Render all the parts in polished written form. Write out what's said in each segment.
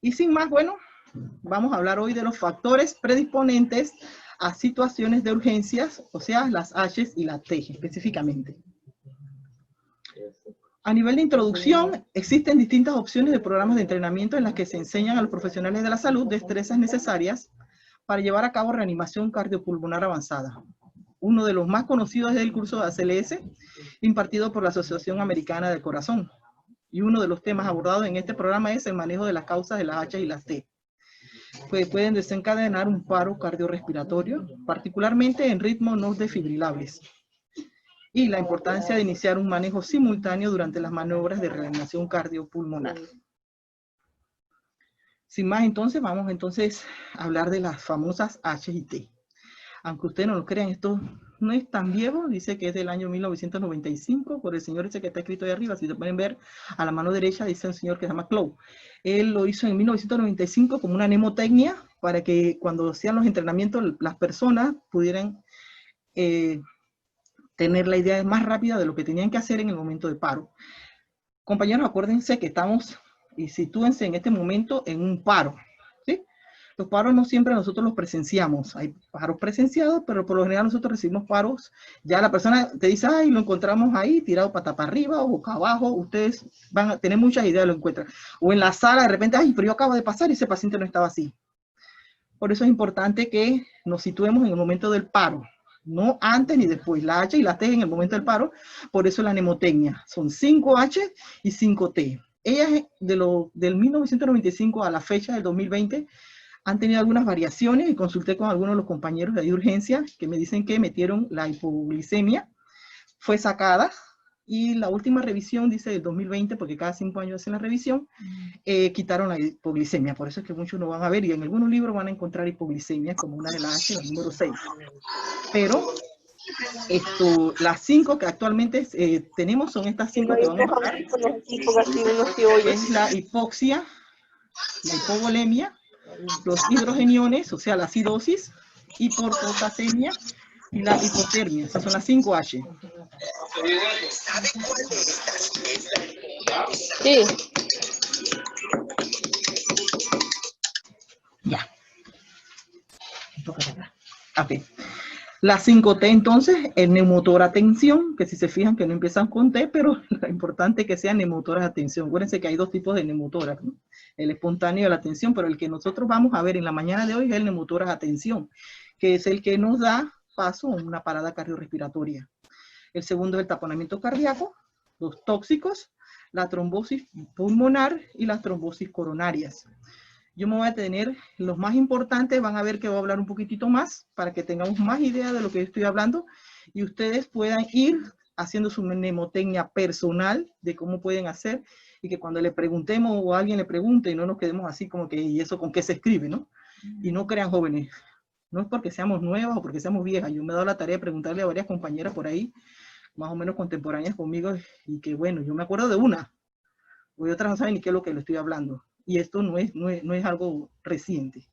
Y sin más, bueno, vamos a hablar hoy de los factores predisponentes a situaciones de urgencias, o sea, las H y la T específicamente. A nivel de introducción, existen distintas opciones de programas de entrenamiento en las que se enseñan a los profesionales de la salud destrezas necesarias para llevar a cabo reanimación cardiopulmonar avanzada. Uno de los más conocidos es el curso de ACLS, impartido por la Asociación Americana del Corazón. Y uno de los temas abordados en este programa es el manejo de las causas de las H y las T, que pueden desencadenar un paro cardiorrespiratorio, particularmente en ritmos no desfibrilables. Y la importancia de iniciar un manejo simultáneo durante las maniobras de reanimación cardiopulmonar. Sin más, entonces, vamos a hablar de las famosas H y T. Aunque ustedes no lo crean, esto no es tan viejo, dice que es del año 1995, por el señor ese que está escrito ahí arriba. Si se pueden ver, a la mano derecha dice un señor que se llama Clough. Él lo hizo en 1995 como una mnemotecnia para que cuando hacían los entrenamientos las personas pudieran tener la idea más rápida de lo que tenían que hacer en el momento de paro. Compañeros, acuérdense que estamos, y sitúense en este momento en un paro, ¿sí? Los paros no siempre nosotros los presenciamos, hay paros presenciados, pero por lo general nosotros recibimos paros, ya la persona te dice, ay, lo encontramos ahí, tirado pata para arriba o boca abajo, ustedes van a tener muchas ideas de lo encuentran. O en la sala de repente, ay, pero yo acabo de pasar y ese paciente no estaba así. Por eso es importante que nos situemos en el momento del paro, no antes ni después. La H y la T en el momento del paro, por eso la mnemotecnia. Son 5H y 5T. Ellas del 1995 a la fecha del 2020 han tenido algunas variaciones y consulté con algunos de los compañeros de urgencia que me dicen que metieron la hipoglicemia, fue sacada, y la última revisión dice del 2020, porque cada 5 años hacen la revisión, quitaron la hipoglicemia. Por eso es que muchos no van a ver, y en algunos libros van a encontrar hipoglicemia como una de las H, el número 6. Pero las 5 que actualmente tenemos son estas 5 que vamos a ver. Es la hipoxia, la hipovolemia, los hidrogeniones, o sea, la acidosis, hipopotasemia y la hipotermia. Esas son las 5H. Sí. Ya. Ok. La 5T entonces, el neumotor atención, que si se fijan que no empiezan con T, pero lo importante es que sean neumotoras atención. Acuérdense que hay dos tipos de neumotoras, ¿no? El espontáneo y la atención, pero el que nosotros vamos a ver en la mañana de hoy es el neumotoras atención, que es el que nos da paso a una parada cardiorrespiratoria. El segundo es el taponamiento cardíaco, los tóxicos, la trombosis pulmonar y las trombosis coronarias. Yo me voy a tener los más importantes, van a ver que voy a hablar un poquitito más para que tengamos más idea de lo que estoy hablando y ustedes puedan ir haciendo su mnemotecnia personal de cómo pueden hacer y que cuando le preguntemos o alguien le pregunte y no nos quedemos así como que, ¿y eso con qué se escribe, no? Y no crean jóvenes, no es porque seamos nuevas o porque seamos viejas. Yo me he dado la tarea de preguntarle a varias compañeras por ahí, más o menos contemporáneas conmigo, y que bueno, yo me acuerdo de una, o otras no saben ni qué es lo que le estoy hablando. Y esto no es algo reciente.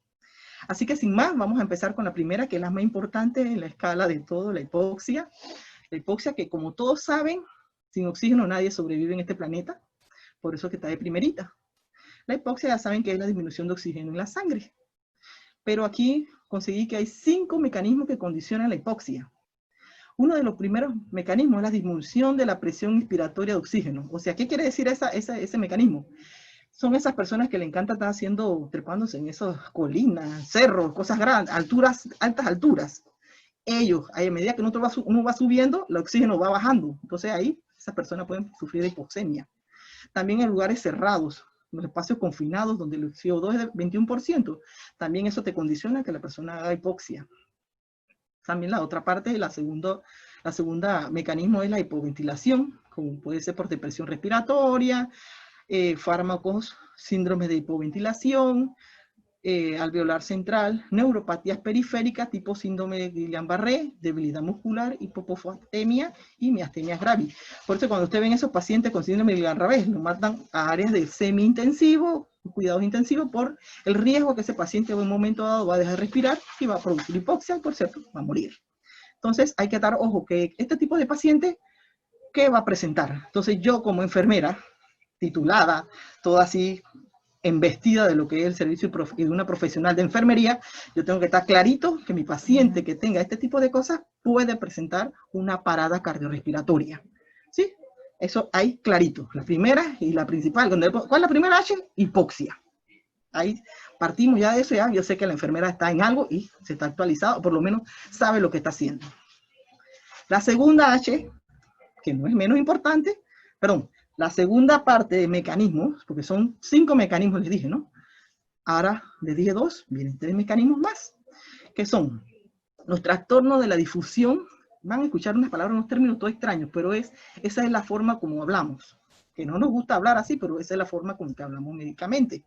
Así que sin más, vamos a empezar con la primera, que es la más importante en la escala de todo, la hipoxia. La hipoxia que, como todos saben, sin oxígeno nadie sobrevive en este planeta, por eso que está de primerita. La hipoxia ya saben que es la disminución de oxígeno en la sangre. Pero aquí conseguí que hay 5 mecanismos que condicionan la hipoxia. Uno de los primeros mecanismos es la disminución de la presión inspiratoria de oxígeno. O sea, ¿qué quiere decir ese mecanismo? Son esas personas que le encanta estar trepándose en esas colinas, cerros, cosas grandes, altas alturas. Ellos, a medida que uno va subiendo, el oxígeno va bajando. Entonces ahí, esas personas pueden sufrir de hipoxemia. También en lugares cerrados, en los espacios confinados, donde el CO2 es del 21%, también eso te condiciona que la persona haga hipoxia. También la otra parte, la segunda mecanismo es la hipoventilación, como puede ser por depresión respiratoria, fármacos, síndromes de hipoventilación, alveolar central, neuropatías periféricas tipo síndrome de Guillain-Barré, debilidad muscular, hipofosfatemia y miastenia gravis. Por eso cuando ustedes ven esos pacientes con síndrome de Guillain-Barré, lo mandan a áreas de semi-intensivo, cuidados intensivos, por el riesgo que ese paciente en un momento dado va a dejar de respirar y va a producir hipoxia y por cierto va a morir. Entonces hay que dar ojo que este tipo de paciente, ¿qué va a presentar? Entonces yo como enfermera, titulada, toda así embestida de lo que es el servicio y de una profesional de enfermería, yo tengo que estar clarito que mi paciente que tenga este tipo de cosas puede presentar una parada cardiorrespiratoria. ¿Sí? Eso hay clarito. La primera y la principal. ¿Cuál es la primera H? Hipoxia. Ahí partimos ya de eso, ya yo sé que la enfermera está en algo y se está actualizado, o por lo menos sabe lo que está haciendo. La segunda H, que no es menos importante, perdón, la segunda parte de mecanismos, porque son 5 mecanismos, les dije, ¿no? Ahora les dije 2, vienen 3 mecanismos más, que son los trastornos de la difusión. Van a escuchar unas palabras, unos términos todos extraños, pero esa es la forma como hablamos, que no nos gusta hablar así, pero esa es la forma con que hablamos médicamente.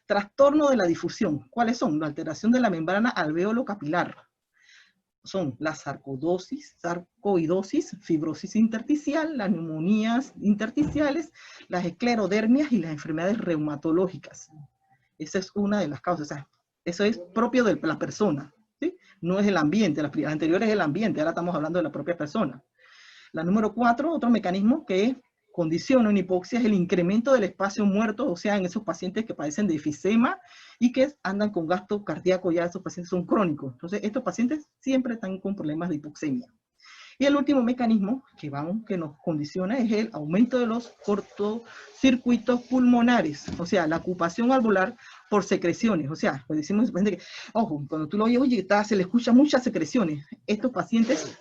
Trastorno de la difusión, ¿cuáles son? La alteración de la membrana alveolo capilar. Son la sarcoidosis, fibrosis intersticial, las neumonías intersticiales, las esclerodermias y las enfermedades reumatológicas. Esa es una de las causas. O sea, eso es propio de la persona, ¿sí? No es el ambiente. Las anteriores es el ambiente, ahora estamos hablando de la propia persona. La número 4, otro mecanismo que condiciona una hipoxia es el incremento del espacio muerto, o sea, en esos pacientes que padecen de efisema y que andan con gasto cardíaco, ya esos pacientes son crónicos. Entonces, estos pacientes siempre están con problemas de hipoxemia. Y el último mecanismo que nos condiciona es el aumento de los cortocircuitos pulmonares, o sea, la ocupación alveolar por secreciones. O sea, pues decimos, que, ojo, cuando tú lo oyes, oye, se le escucha muchas secreciones. Estos pacientes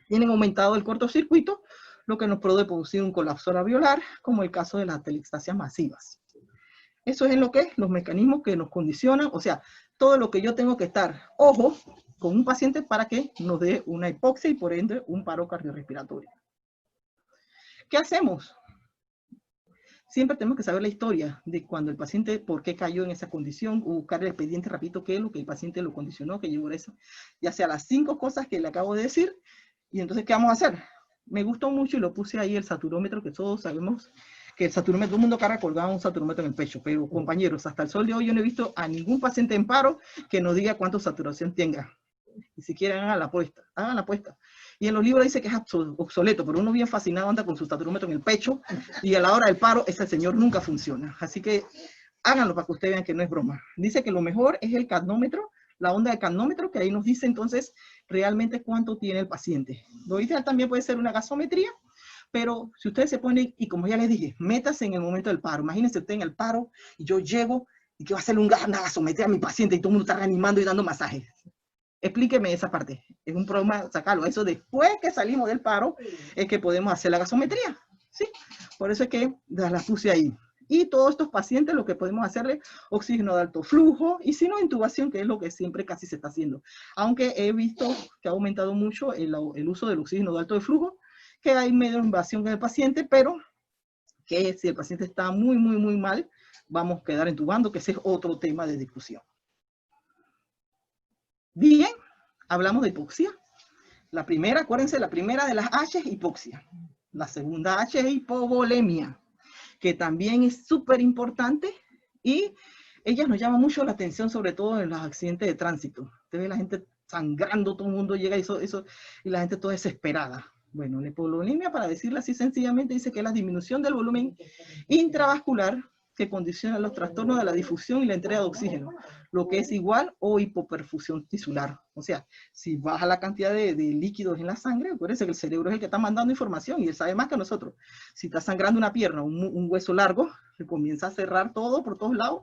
tienen aumentado el cortocircuito, lo que nos puede producir un colapso alveolar, como el caso de las atelectasias masivas. Eso es en lo que los mecanismos que nos condicionan, o sea, todo lo que yo tengo que estar, ojo, con un paciente para que nos dé una hipoxia y por ende un paro cardiorrespiratorio. ¿Qué hacemos? Siempre tenemos que saber la historia de cuando el paciente, por qué cayó en esa condición, o buscar el expediente rapidito, qué es lo que el paciente lo condicionó, que llegó a eso, ya sea las 5 cosas que le acabo de decir, y entonces, ¿qué vamos a hacer? Me gustó mucho y lo puse ahí el saturómetro, que todos sabemos que el saturómetro, todo el mundo cara colgaba un saturómetro en el pecho, pero compañeros, hasta el sol de hoy yo no he visto a ningún paciente en paro que nos diga cuánta saturación tenga. Y si quieren hagan la apuesta. Y en los libros dice que es obsoleto, pero uno bien fascinado anda con su saturómetro en el pecho y a la hora del paro ese señor nunca funciona. Así que háganlo para que ustedes vean que no es broma. Dice que lo mejor es el cadnómetro, la onda de cadnómetro, que ahí nos dice entonces realmente cuánto tiene el paciente. Lo ideal también puede ser una gasometría, pero si ustedes se ponen, y como ya les dije, métase en el momento del paro. Imagínense usted en el paro y yo llego y que va a hacerle una gasometría a mi paciente y todo el mundo está reanimando y dando masajes. Explíqueme esa parte. Es un problema sacarlo. Eso después que salimos del paro es que podemos hacer la gasometría. ¿Sí? Por eso es que la puse ahí. Y todos estos pacientes lo que podemos hacerle, oxígeno de alto flujo, y si no, intubación, que es lo que siempre casi se está haciendo. Aunque he visto que ha aumentado mucho el uso del oxígeno de alto flujo, que hay medio invasión en el paciente, pero que si el paciente está muy, muy, muy mal, vamos a quedar intubando, que ese es otro tema de discusión. Bien, hablamos de hipoxia. La primera, acuérdense, la primera de las H es hipoxia. La segunda H es hipovolemia, que también es súper importante y ellas nos llaman mucho la atención, sobre todo en los accidentes de tránsito. Usted ve la gente sangrando, todo el mundo llega y la gente toda desesperada. Bueno, la hipovolemia, para decirlo así sencillamente, dice que es la disminución del volumen intravascular que condiciona los trastornos de la difusión y la entrega de oxígeno, lo que es igual o hipoperfusión tisular. O sea, si baja la cantidad de líquidos en la sangre, acuérdense que el cerebro es el que está mandando información y él sabe más que nosotros. Si está sangrando una pierna, un hueso largo, se comienza a cerrar todo por todos lados,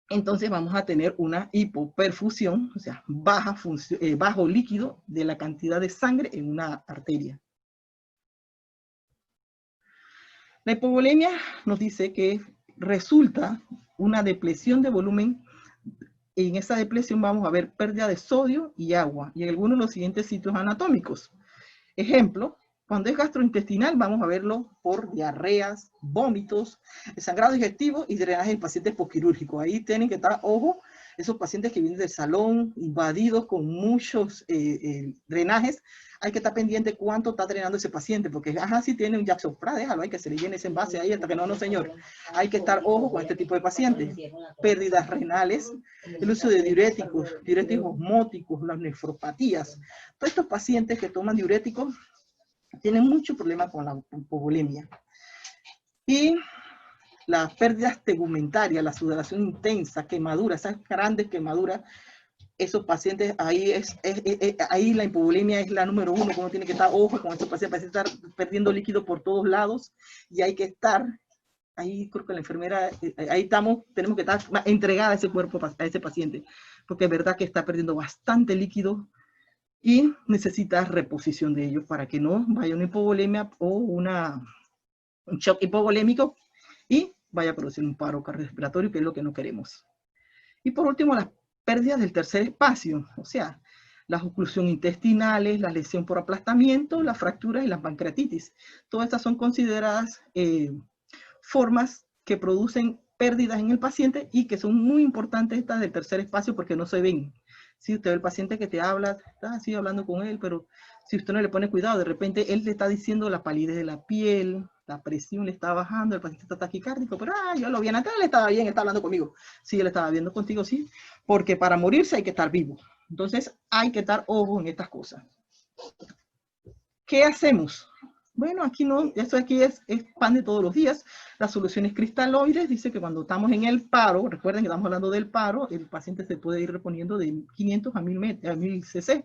entonces vamos a tener una hipoperfusión, o sea, bajo líquido de la cantidad de sangre en una arteria. La hipovolemia nos dice que resulta una depresión de volumen. En esa depresión vamos a ver pérdida de sodio y agua y en algunos de los siguientes sitios anatómicos. Ejemplo, cuando es gastrointestinal vamos a verlo por diarreas, vómitos, sangrado digestivo y drenaje en pacientes posquirúrgicos. Ahí tienen que estar, ojo, esos pacientes que vienen del salón invadidos con muchos drenajes, hay que estar pendiente cuánto está drenando ese paciente, porque si tiene un Jackson Prada, déjalo, hay que se le llene ese envase ahí hasta que no, señor. Hay que estar ojo con este tipo de pacientes. Pérdidas renales, el uso de diuréticos osmóticos, las nefropatías. Todos estos pacientes que toman diuréticos tienen mucho problema con la hipovolemia. Y las pérdidas tegumentarias, la sudoración intensa, quemaduras, esas grandes quemaduras, esos pacientes, ahí la hipovolemia es la número 1, como tiene que estar, ojo con esos pacientes, estar perdiendo líquido por todos lados, y hay que estar, ahí creo que la enfermera, ahí estamos, tenemos que estar entregada a ese cuerpo, a ese paciente, porque es verdad que está perdiendo bastante líquido, y necesita reposición de ellos para que no vaya una hipovolemia o un shock hipovolémico, y vaya a producir un paro cardiorrespiratorio, que es lo que no queremos. Y por último, las pérdidas del tercer espacio, o sea, las oclusiones intestinales, la lesión por aplastamiento, las fracturas y la pancreatitis. Todas estas son consideradas formas que producen pérdidas en el paciente y que son muy importantes estas del tercer espacio porque no se ven. Si usted ve el paciente que te habla, está así hablando con él, pero si usted no le pone cuidado, de repente él le está diciendo la palidez de la piel, la presión le está bajando, el paciente está taquicárdico, pero yo lo vi en la tele, estaba bien, está hablando conmigo. Sí, él estaba viendo contigo, sí, porque para morirse hay que estar vivo. Entonces hay que estar ojo en estas cosas. ¿Qué hacemos? Bueno, aquí no, esto aquí es pan de todos los días. Las soluciones cristaloides, dice que cuando estamos en el paro, recuerden que estamos hablando del paro, el paciente se puede ir reponiendo de 500 a 1000 cc.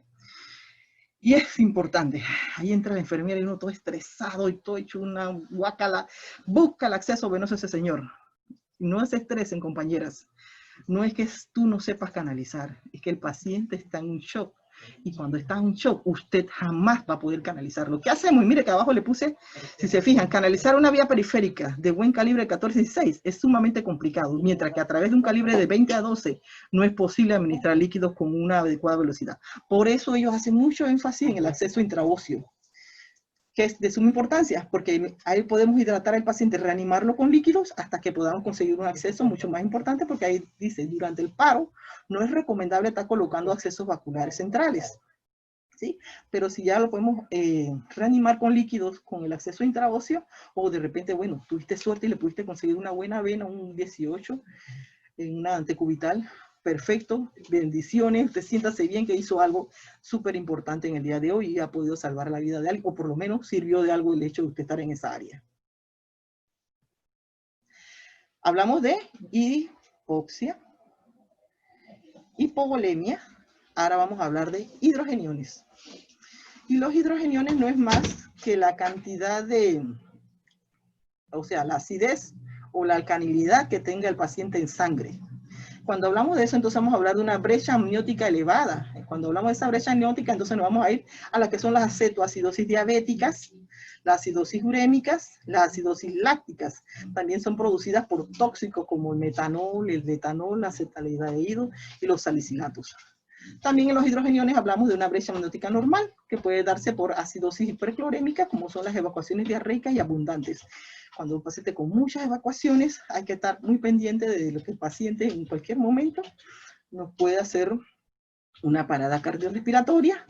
Y es importante, ahí entra la enfermera y uno todo estresado y todo hecho una guácala, busca el acceso venoso a ese señor. No se estresen, compañeras. No es que tú no sepas canalizar, es que el paciente está en un shock. Y cuando está en un shock, usted jamás va a poder canalizarlo. ¿Qué hacemos? Y mire que abajo le puse, si se fijan, canalizar una vía periférica de buen calibre 14-16 es sumamente complicado, mientras que a través de un calibre de 20 a 12 no es posible administrar líquidos con una adecuada velocidad. Por eso ellos hacen mucho énfasis en el acceso intraóseo, que es de suma importancia, porque ahí podemos hidratar al paciente, reanimarlo con líquidos hasta que podamos conseguir un acceso mucho más importante, porque ahí dice, durante el paro no es recomendable estar colocando accesos vasculares centrales, ¿sí? Pero si ya lo podemos reanimar con líquidos, con el acceso intraóseo, o de repente, bueno, tuviste suerte y le pudiste conseguir una buena vena, un 18, en una antecubital, perfecto, bendiciones, usted siéntase bien que hizo algo súper importante en el día de hoy y ha podido salvar la vida de alguien, o por lo menos sirvió de algo el hecho de usted estar en esa área. Hablamos de hipoxia, hipovolemia, ahora vamos a hablar de hidrogeniones. Y los hidrogeniones no es más que la cantidad de, o sea, la acidez o la alcalinidad que tenga el paciente en sangre. Cuando hablamos de eso, entonces vamos a hablar de una brecha amniótica elevada. Cuando hablamos de esa brecha amniótica, entonces nos vamos a ir a las que son las acetoacidosis diabéticas, las acidosis urémicas, las acidosis lácticas. También son producidas por tóxicos como el metanol, el etanol, la acetaldehído y los salicilatos. También en los hidrogeniones hablamos de una brecha amniótica normal, que puede darse por acidosis hiperclorémica, como son las evacuaciones diarreicas y abundantes. Cuando un paciente con muchas evacuaciones, hay que estar muy pendiente de lo que el paciente en cualquier momento nos puede hacer una parada cardiorrespiratoria.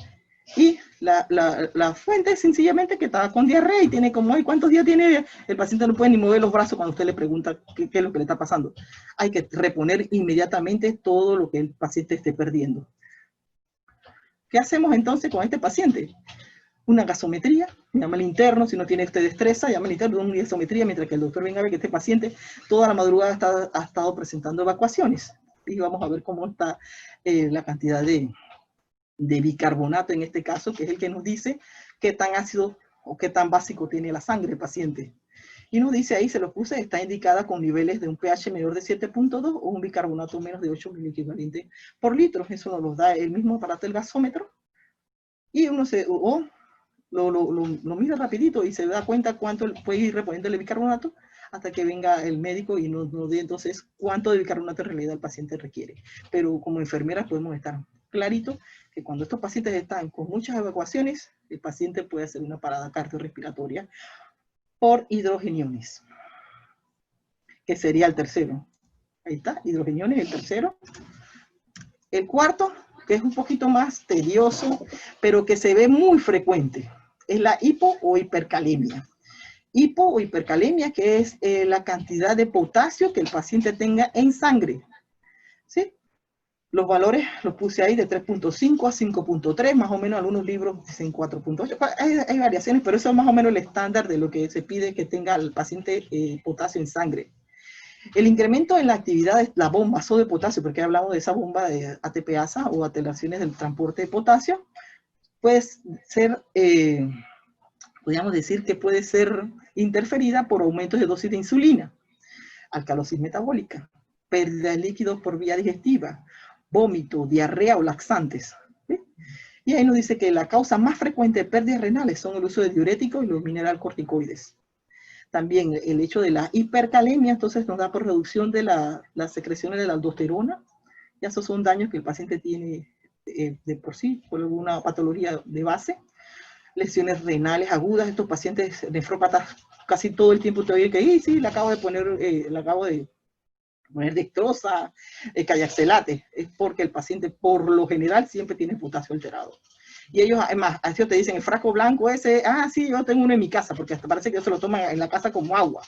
Y la fuente es sencillamente que está con diarrea y tiene como, ¿cuántos días tiene? El paciente no puede ni mover los brazos cuando usted le pregunta qué es lo que le está pasando. Hay que reponer inmediatamente todo lo que el paciente esté perdiendo. ¿Qué hacemos entonces con este paciente? Una gasometría, llama al interno, si no tiene usted destreza, llama al interno, una gasometría, mientras que el doctor venga a ver que este paciente toda la madrugada ha estado presentando evacuaciones. Y vamos a ver cómo está la cantidad de bicarbonato en este caso, que es el que nos dice qué tan ácido o qué tan básico tiene la sangre del paciente. Y nos dice ahí, se lo puse, está indicada con niveles de un pH menor de 7.2 o un bicarbonato menos de 8 miliequivalentes por litro. Eso nos lo da el mismo aparato, el gasómetro. Y uno lo mira rapidito y se da cuenta cuánto puede ir reponiendo el bicarbonato hasta que venga el médico y nos dé entonces cuánto de bicarbonato en realidad el paciente requiere. Pero como enfermeras podemos estar clarito que cuando estos pacientes están con muchas evacuaciones, el paciente puede hacer una parada cardiorrespiratoria por hidrogeniones, que sería el tercero. Ahí está, hidrogeniones, el tercero. El cuarto, que es un poquito más tedioso, pero que se ve muy frecuente, es la hipo o hipercalemia. Hipo o hipercalemia, que es la cantidad de potasio que el paciente tenga en sangre. ¿Sí? Los valores los puse ahí de 3.5 a 5.3, más o menos algunos libros dicen 4.8. Hay variaciones, pero eso es más o menos el estándar de lo que se pide que tenga el paciente potasio en sangre. El incremento en la actividad de la bomba sodio de potasio, porque hablamos de esa bomba de ATPasa o alteraciones del transporte de potasio, puede ser, podríamos decir que puede ser interferida por aumentos de dosis de insulina, alcalosis metabólica, pérdida de líquidos por vía digestiva, vómito, diarrea o laxantes. ¿Sí? Y ahí nos dice que la causa más frecuente de pérdidas renales son el uso de diuréticos y los mineralcorticoides. También el hecho de la hipercalemia, entonces nos da por reducción de las secreciones de la aldosterona. Ya esos son daños que el paciente tiene de por sí, por alguna patología de base. Lesiones renales agudas, estos pacientes nefrópatas casi todo el tiempo te oyen que sí, le acabo de poner dextrosa, callaxelate, es porque el paciente por lo general siempre tiene potasio alterado. Y ellos, además, así te dicen, el frasco blanco ese, sí, yo tengo uno en mi casa, porque hasta parece que ellos se lo toman en la casa como agua.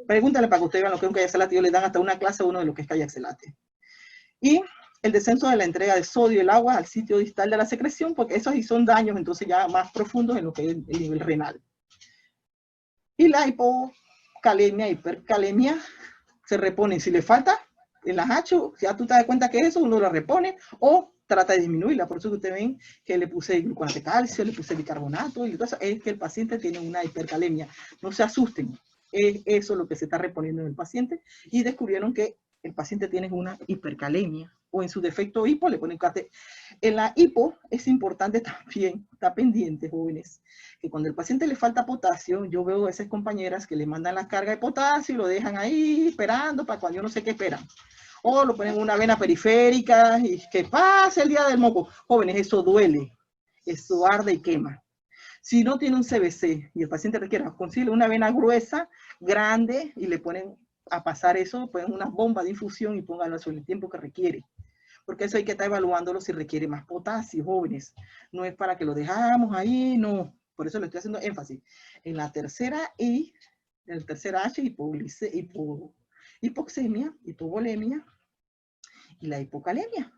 Pregúntale para que ustedes vean lo que es un callaxelate, ellos le dan hasta una clase a uno de lo que es callaxelate. Y el descenso de la entrega de sodio y el agua al sitio distal de la secreción, porque esos sí son daños entonces ya más profundos en lo que es el nivel renal. Y la hipocalemia, hipercalemia, se repone. Si le falta en las H, ya tú te das cuenta que eso, uno lo repone o trata de disminuirla. Por eso que ustedes ven que le puse gluconato de calcio, le puse bicarbonato, y todo eso es que el paciente tiene una hipercalemia. No se asusten, es eso lo que se está reponiendo en el paciente, y descubrieron que el paciente tiene una hipercalemia, o en su defecto hipo, le ponen cate. En la hipo es importante también, está pendiente, jóvenes, que cuando el paciente le falta potasio, yo veo a esas compañeras que le mandan la carga de potasio y lo dejan ahí esperando para cuando yo no sé qué esperan. O lo ponen en una vena periférica y que pase el día del moco. Jóvenes, eso duele, eso arde y quema. Si no tiene un CBC y el paciente requiere, consigue una vena gruesa, grande, y le ponen a pasar eso, ponen una bomba de infusión y pónganlo sobre el tiempo que requiere. Porque eso hay que estar evaluándolo si requiere más potasio, jóvenes. No es para que lo dejamos ahí, no. Por eso le estoy haciendo énfasis. En la tercera I, en el tercer H, hipoxemia, hipovolemia y la hipocalemia.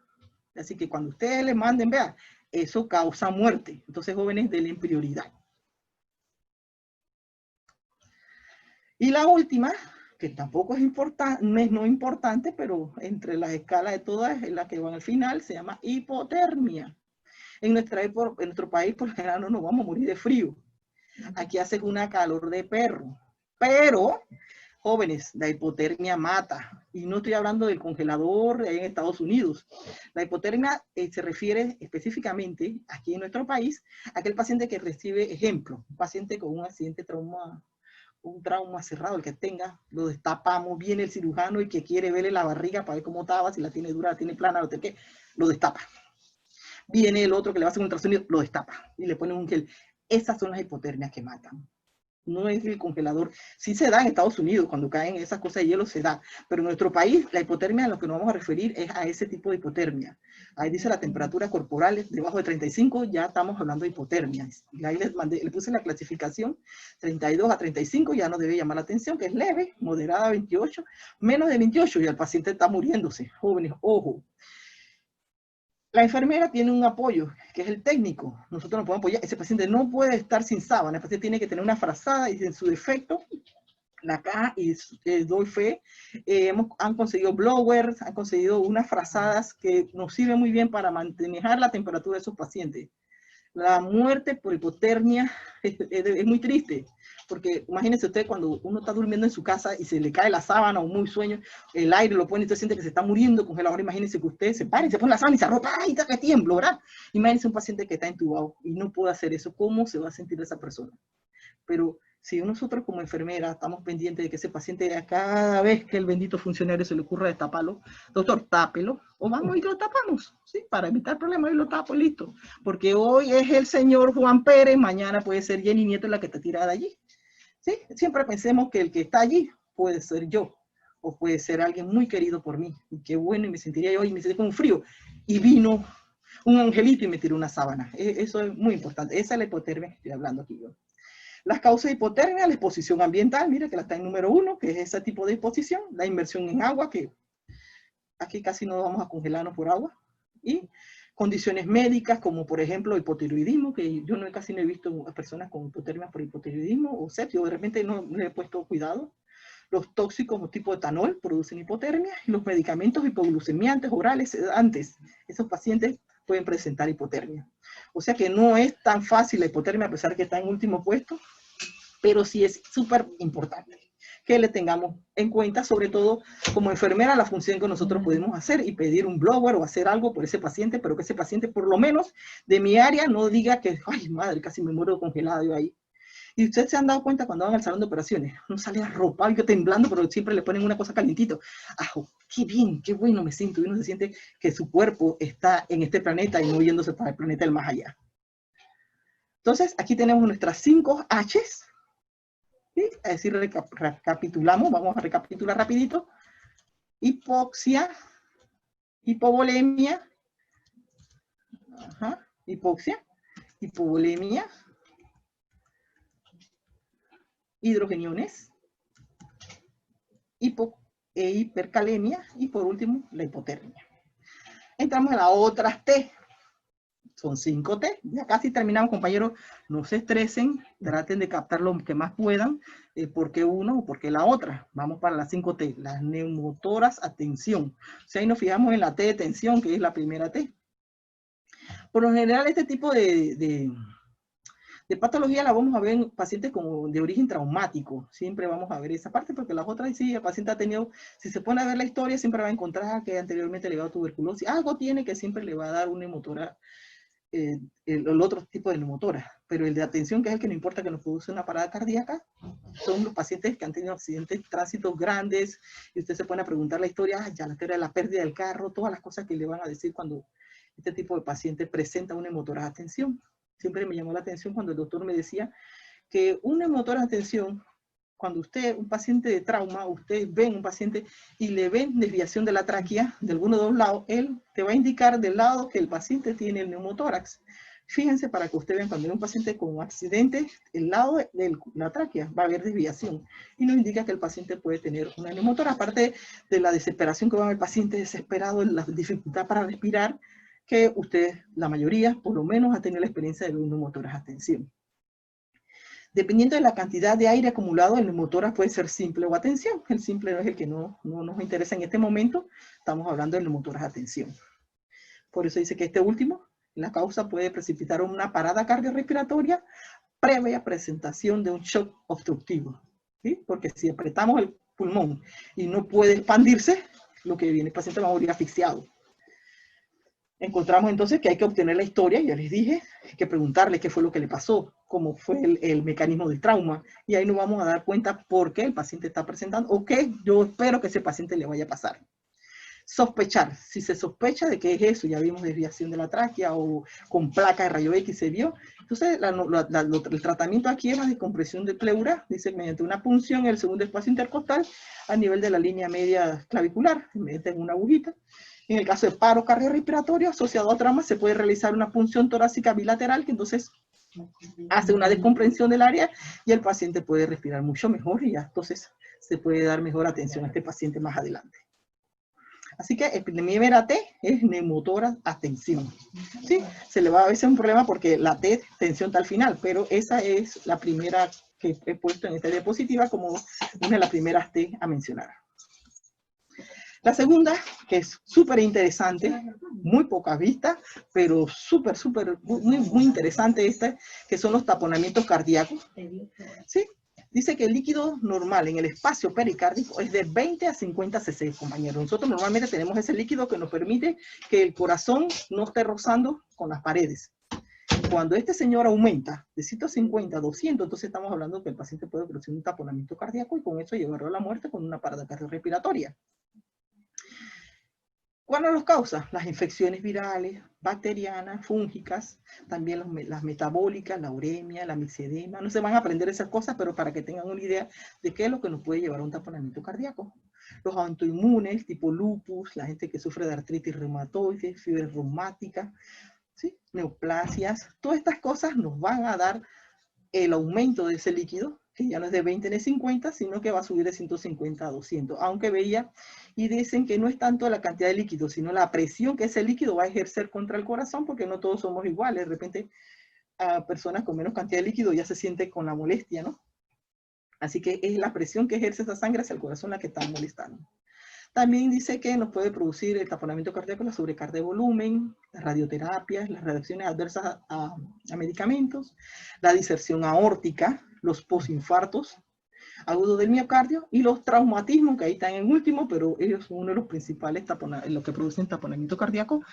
Así que cuando ustedes le manden, vean, eso causa muerte. Entonces, jóvenes, denle prioridad. Y la última, que tampoco es importante, no importante, pero entre las escalas de todas es la que van al final, se llama hipotermia. En nuestro país, por lo general, no nos vamos a morir de frío. Aquí hace una calor de perro. Pero, jóvenes, la hipotermia mata. Y no estoy hablando del congelador en Estados Unidos. La hipotermia se refiere específicamente, aquí en nuestro país, a aquel paciente que recibe, ejemplo, un paciente con un accidente un trauma cerrado, el que tenga, lo destapamos, viene el cirujano y que quiere verle la barriga para ver cómo estaba, si la tiene dura, la tiene plana, lo destapa. Viene el otro que le va a hacer un ultrasonido, lo destapa y le pone un gel. Esas son las hipotermias que matan. No es el congelador. Sí se da en Estados Unidos, cuando caen esas cosas de hielo se da, pero en nuestro país la hipotermia a lo que nos vamos a referir es a ese tipo de hipotermia. Ahí dice la temperatura corporal debajo de 35, ya estamos hablando de hipotermia. Y ahí le puse la clasificación 32 a 35, ya no debe llamar la atención, que es leve, moderada 28, menos de 28 y el paciente está muriéndose. Jóvenes, ojo. La enfermera tiene un apoyo, que es el técnico. Nosotros nos podemos apoyar. Ese paciente no puede estar sin sábana. El paciente tiene que tener una frazada y en su defecto, la caja, y doy fe, han conseguido blowers, han conseguido unas frazadas que nos sirven muy bien para manejar la temperatura de esos pacientes. La muerte por hipotermia es muy triste, porque imagínense usted cuando uno está durmiendo en su casa y se le cae la sábana o muy sueño, el aire lo pone y usted siente que se está muriendo congelado. Ahora imagínense que usted se para y se pone la sábana y se arropa, ¡ay, está que tiemblo!, ¿verdad? Imagínense un paciente que está entubado y no puede hacer eso, ¿cómo se va a sentir esa persona? Pero si nosotros como enfermera estamos pendientes de que ese paciente, cada vez que el bendito funcionario se le ocurra destaparlo, doctor, tápelo, o vamos y lo tapamos, ¿sí? Para evitar problemas y lo tapo, listo. Porque hoy es el señor Juan Pérez, mañana puede ser Jenny Nieto la que está tirada allí, ¿sí? Siempre pensemos que el que está allí puede ser yo, o puede ser alguien muy querido por mí, y qué bueno, y me sentiría yo, y me sentí con frío, y vino un angelito y me tiró una sábana. Eso es muy importante. Esa es la hipotermia que estoy hablando aquí yo. Las causas de hipotermia, la exposición ambiental, mira que la está en número 1, que es ese tipo de exposición, la inmersión en agua, que aquí casi no vamos a congelarnos por agua, y condiciones médicas como por ejemplo hipotiroidismo, que yo casi no he visto a personas con hipotermia por hipotiroidismo o sepsis, de repente no le he puesto cuidado. Los tóxicos tipo etanol producen hipotermia y los medicamentos hipoglucemiantes orales sedantes. Esos pacientes pueden presentar hipotermia. O sea que no es tan fácil la hipotermia a pesar que está en último puesto, pero sí es súper importante que le tengamos en cuenta, sobre todo como enfermera, la función que nosotros podemos hacer y pedir un blower o hacer algo por ese paciente, pero que ese paciente por lo menos de mi área no diga que, ay madre, casi me muero congelado yo ahí. Y ustedes se han dado cuenta cuando van al salón de operaciones, uno sale arropado y que temblando, pero siempre le ponen una cosa calientito. ¡Ah, qué bien, qué bueno me siento! Y uno se siente que su cuerpo está en este planeta y no yéndose para el planeta del más allá. Entonces, aquí tenemos nuestras 5 H's. ¿Sí? Es decir, recapitulamos, vamos a recapitular rapidito. Hipoxia, hipovolemia, hipoxia, hipovolemia, hidrogeniones, hipercalemia y por último la hipotermia. Entramos en las otras T. Son 5 T. Ya casi terminamos, compañeros. No se estresen, traten de captar lo que más puedan. ¿Por qué uno o por qué la otra? Vamos para las 5 T. Las neumotoras a tensión. O sea, ahí nos fijamos en la T de tensión, que es la primera T. Por lo general, este tipo de patología la vamos a ver en pacientes como de origen traumático. Siempre vamos a ver esa parte, porque las otras, sí, el paciente ha tenido, si se pone a ver la historia, siempre va a encontrar que anteriormente le ha dado tuberculosis. Algo tiene que siempre le va a dar una neumotora, el otro tipo de neumotora. Pero el de atención, que es el que no importa que nos produce una parada cardíaca, son los pacientes que han tenido accidentes, tránsitos grandes, y usted se pone a preguntar la historia, ya la teoría de la pérdida del carro, todas las cosas que le van a decir cuando este tipo de paciente presenta una neumotora de atención. Siempre me llamó la atención cuando el doctor me decía que una neumotora de atención, cuando usted, un paciente de trauma, usted ve un paciente y le ven desviación de la tráquea de alguno de los lados, él te va a indicar del lado que el paciente tiene el neumotórax. Fíjense para que ustedes vean, cuando hay un paciente con un accidente, el lado de la tráquea va a haber desviación y nos indica que el paciente puede tener una neumotora. Aparte de la desesperación que va a haber el paciente desesperado, la dificultad para respirar, que usted, la mayoría, por lo menos ha tenido la experiencia de un neumotórax a tensión. Dependiendo de la cantidad de aire acumulado, el neumotórax puede ser simple o a tensión. El simple es el que no nos interesa en este momento. Estamos hablando del neumotórax a tensión. Por eso dice que este último, la causa puede precipitar una parada cardiorrespiratoria previa presentación de un shock obstructivo. ¿Sí? Porque si apretamos el pulmón y no puede expandirse, lo que viene el paciente va a morir asfixiado. Encontramos entonces que hay que obtener la historia, ya les dije, hay que preguntarle qué fue lo que le pasó, cómo fue el mecanismo del trauma, y ahí nos vamos a dar cuenta por qué el paciente está presentando, o qué yo espero que ese paciente le vaya a pasar. Sospechar, si se sospecha de que es eso, ya vimos desviación de la tráquea o con placa de rayo X se vio, entonces el tratamiento aquí es la descompresión de pleura, dice mediante una punción en el segundo espacio intercostal a nivel de la línea media clavicular, mediante una agujita. En el caso de paro cardiorrespiratorio asociado a trauma, se puede realizar una punción torácica bilateral, que entonces hace una descomprensión del área y el paciente puede respirar mucho mejor y ya entonces se puede dar mejor atención a este paciente más adelante. Así que el primera T es neumotora a tensión. ¿Sí? Se le va a veces un problema porque la T, tensión está al final, pero esa es la primera que he puesto en esta diapositiva como una de las primeras T a mencionar. La segunda, que es súper interesante, muy poca vista, pero súper, muy interesante esta, que son los taponamientos cardíacos. ¿Sí? Dice que el líquido normal en el espacio pericárdico es de 20 a 50 cc, compañeros. Nosotros normalmente tenemos ese líquido que nos permite que el corazón no esté rozando con las paredes. Cuando este señor aumenta de 150 a 200, entonces estamos hablando que el paciente puede producir un taponamiento cardíaco y con eso llevarlo a la muerte con una parada cardiorrespiratoria. ¿Cuáles los causa? Las infecciones virales, bacterianas, fúngicas, también las metabólicas, la uremia, la mixedema. No se van a aprender esas cosas, pero para que tengan una idea de qué es lo que nos puede llevar a un taponamiento cardíaco. Los autoinmunes, tipo lupus, la gente que sufre de artritis reumatoide, fiebre reumática, ¿sí? Neoplasias, todas estas cosas nos van a dar el aumento de ese líquido, que ya no es de 20 ni 50, sino que va a subir de 150 a 200. Aunque veía y dicen que no es tanto la cantidad de líquido, sino la presión que ese líquido va a ejercer contra el corazón, porque no todos somos iguales. De repente, a personas con menos cantidad de líquido ya se siente con la molestia, ¿no? Así que es la presión que ejerce esa sangre hacia el corazón la que está molestando. También dice que nos puede producir el taponamiento cardíaco, la sobrecarga de volumen, las radioterapias, las reacciones adversas a medicamentos, la diserción aórtica, los postinfartos agudos del miocardio y los traumatismos, que ahí están en último, pero ellos son uno de los principales los que producen taponamiento cardíaco,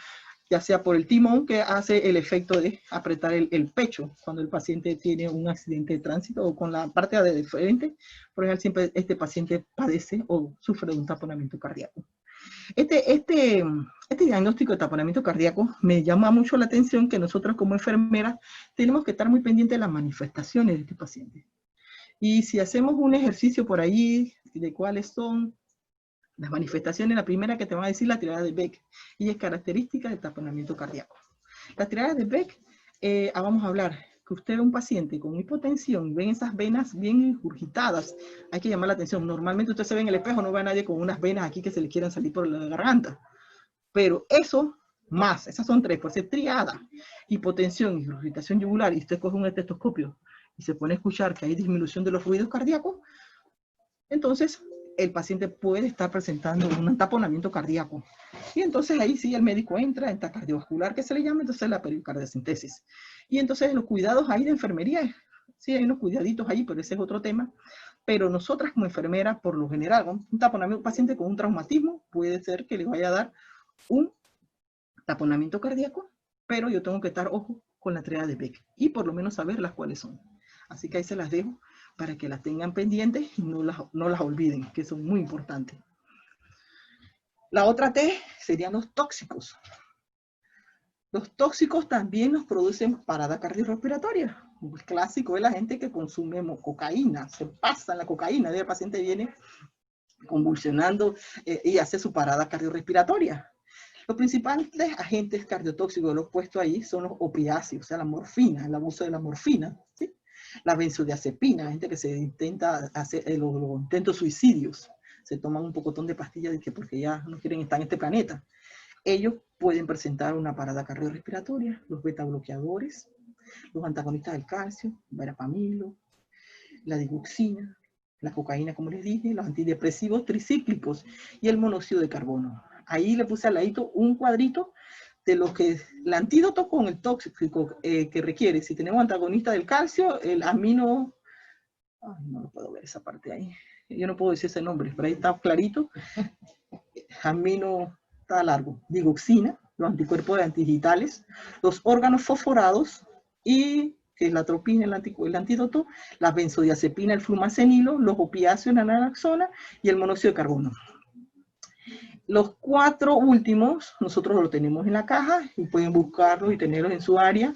ya sea por el timón que hace el efecto de apretar el pecho cuando el paciente tiene un accidente de tránsito o con la parte de frente, por ejemplo, siempre este paciente padece o sufre de un taponamiento cardíaco. Este diagnóstico de taponamiento cardíaco me llama mucho la atención que nosotros como enfermeras tenemos que estar muy pendientes de las manifestaciones de este paciente. Y si hacemos un ejercicio por ahí de cuáles son las manifestaciones, la primera que te va a decir la tirada de Beck, y es característica del taponamiento cardíaco. La tirada de Beck, vamos a hablar que usted ve un paciente con hipotensión y ven esas venas bien ingurgitadas, hay que llamar la atención. Normalmente usted se ve en el espejo, no ve a nadie con unas venas aquí que se le quieran salir por la garganta, pero eso más, esas son tres, por ser triada, hipotensión, ingurgitación yugular, y usted coge un estetoscopio y se pone a escuchar que hay disminución de los ruidos cardíacos, entonces el paciente puede estar presentando un taponamiento cardíaco. Y entonces ahí sí el médico entra en cardiovascular, que se le llama, entonces la pericardiocentesis. Y entonces los cuidados ahí de enfermería, sí hay unos cuidaditos ahí, pero ese es otro tema. Pero nosotras como enfermeras, por lo general, un taponamiento, un paciente con un traumatismo, puede ser que le vaya a dar un taponamiento cardíaco, pero yo tengo que estar ojo con la triada de Beck y por lo menos saber las cuáles son. Así que ahí se las dejo para que las tengan pendientes y no las olviden, que son muy importantes. La otra T serían los tóxicos. Los tóxicos también nos producen parada cardiorrespiratoria. El clásico es la gente que consume cocaína, se pasa la cocaína, el paciente viene convulsionando y hace su parada cardiorrespiratoria. Los principales agentes cardiotóxicos, los puestos ahí, son los opiáceos, o sea, la morfina, el abuso de la morfina, ¿sí? La benzodiazepina, gente que se intenta hacer los intentos suicidios, se toman un pocotón de pastillas porque ya no quieren estar en este planeta. Ellos pueden presentar una parada cardiorrespiratoria, los beta bloqueadores, los antagonistas del calcio, verapamilo, la digoxina, la cocaína, como les dije, los antidepresivos tricíclicos y el monóxido de carbono. Ahí le puse al ladito un cuadrito de lo que el antídoto con el tóxico que requiere. Si tenemos antagonista del calcio, el amino, ay, no lo puedo ver esa parte ahí, yo no puedo decir ese nombre, pero ahí está clarito, amino, está largo, digoxina, los anticuerpos antidigitales, los órganos fosforados y que es la atropina, el antídoto, la benzodiazepina, el flumacenilo, los opiáceos, la naloxona y el monóxido de carbono. Los cuatro últimos nosotros los tenemos en la caja y pueden buscarlos y tenerlos en su área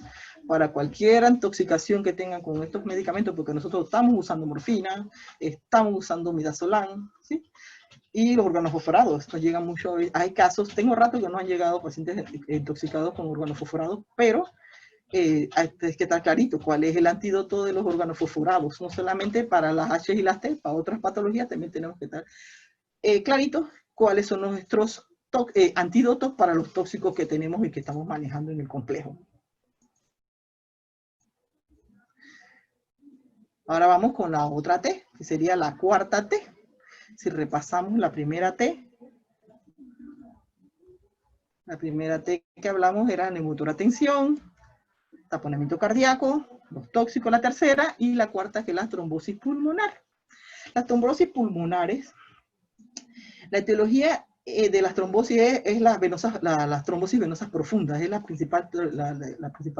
para cualquier intoxicación que tengan con estos medicamentos, porque nosotros estamos usando morfina, estamos usando midazolam, ¿sí? Y los órganos fosforados, esto llega mucho, hay casos, tengo rato que no han llegado pacientes intoxicados con órganos fosforados, pero hay que estar clarito cuál es el antídoto de los órganos fosforados, no solamente para las H y las T, para otras patologías también tenemos que estar claritos cuáles son nuestros antídotos para los tóxicos que tenemos y que estamos manejando en el complejo. Ahora vamos con la otra T, que sería la cuarta T. Si repasamos la primera T que hablamos era neumotora tensión, taponamiento cardíaco, los tóxicos la tercera, y la cuarta que es la trombosis pulmonar. Las trombosis pulmonares, la etiología de las trombosis es las trombosis venosas profundas, es la principal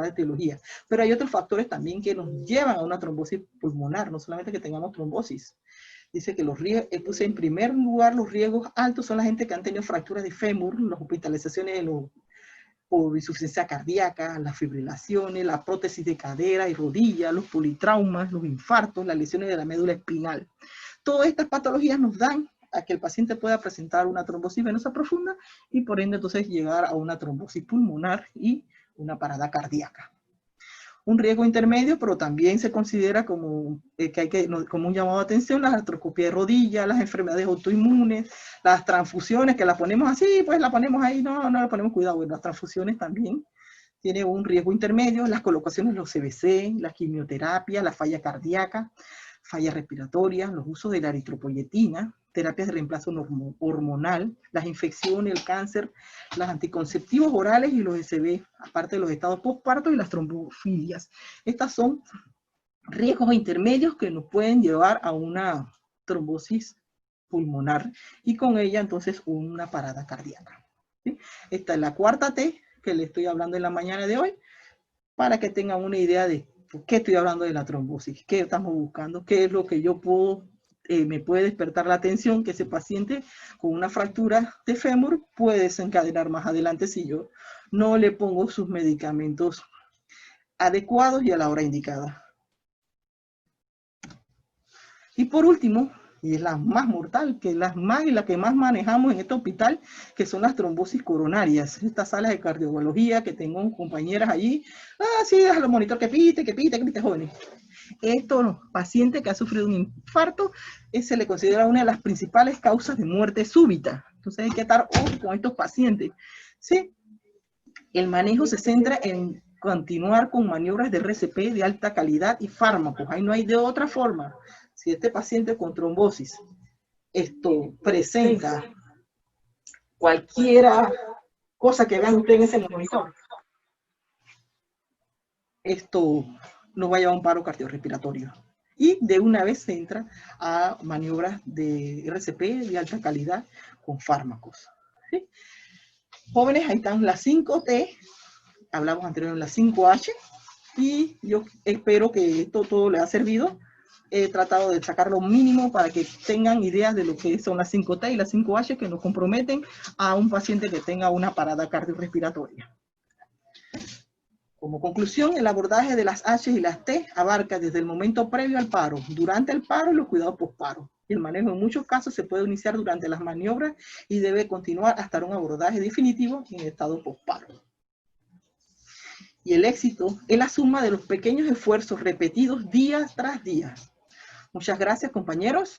etiología. Pero hay otros factores también que nos llevan a una trombosis pulmonar, no solamente que tengamos trombosis. Dice que los riesgos, puse en primer lugar los riesgos altos son la gente que han tenido fracturas de fémur, las hospitalizaciones por insuficiencia cardíaca, las fibrilaciones, la prótesis de cadera y rodilla, los politraumas, los infartos, las lesiones de la médula espinal. Todas estas patologías nos dan a que el paciente pueda presentar una trombosis venosa profunda y por ende entonces llegar a una trombosis pulmonar y una parada cardíaca. Un riesgo intermedio, pero también se considera como, como un llamado de atención, la artroscopía de rodilla, las enfermedades autoinmunes, las transfusiones, que las ponemos así, pues la ponemos ahí, no la ponemos cuidado. Bueno, las transfusiones también tienen un riesgo intermedio, las colocaciones de los CBC, la quimioterapia, la falla cardíaca, falla respiratoria, los usos de la eritropoyetina, terapias de reemplazo hormonal, las infecciones, el cáncer, los anticonceptivos orales y los SB, aparte de los estados postparto y las trombofilias. Estas son riesgos intermedios que nos pueden llevar a una trombosis pulmonar y con ella entonces una parada cardíaca. ¿Sí? Esta es la cuarta T que le estoy hablando en la mañana de hoy, para que tengan una idea de por qué estoy hablando de la trombosis, qué estamos buscando, qué es lo que yo puedo, me puede despertar la atención que ese paciente con una fractura de fémur puede desencadenar más adelante si yo no le pongo sus medicamentos adecuados y a la hora indicada. Y por último, y es la más mortal, que es la que más manejamos en este hospital, que son las trombosis coronarias. Estas salas de cardiología que tengo compañeras allí, sí, déjalo monitor que pite, jóvenes. Estos pacientes que ha sufrido un infarto, se le considera una de las principales causas de muerte súbita. Entonces hay que estar ojo con estos pacientes. ¿Sí? El manejo se centra en continuar con maniobras de RCP de alta calidad y fármacos. Ahí no hay de otra forma. Si este paciente con trombosis presenta cualquier cosa que vean ustedes en ese monitor, esto nos va a llevar a un paro cardiorrespiratorio. Y de una vez se entra a maniobras de RCP de alta calidad con fármacos. ¿Sí? Jóvenes, ahí están las 5T, hablamos anteriormente de las 5H, y yo espero que esto todo les ha servido. He tratado de sacar lo mínimo para que tengan ideas de lo que son las 5T y las 5H que nos comprometen a un paciente que tenga una parada cardiorrespiratoria. Como conclusión, el abordaje de las H y las T abarca desde el momento previo al paro, durante el paro y los cuidados postparo. El manejo en muchos casos se puede iniciar durante las maniobras y debe continuar hasta un abordaje definitivo en estado postparo. Y el éxito es la suma de los pequeños esfuerzos repetidos día tras día. Muchas gracias, compañeros.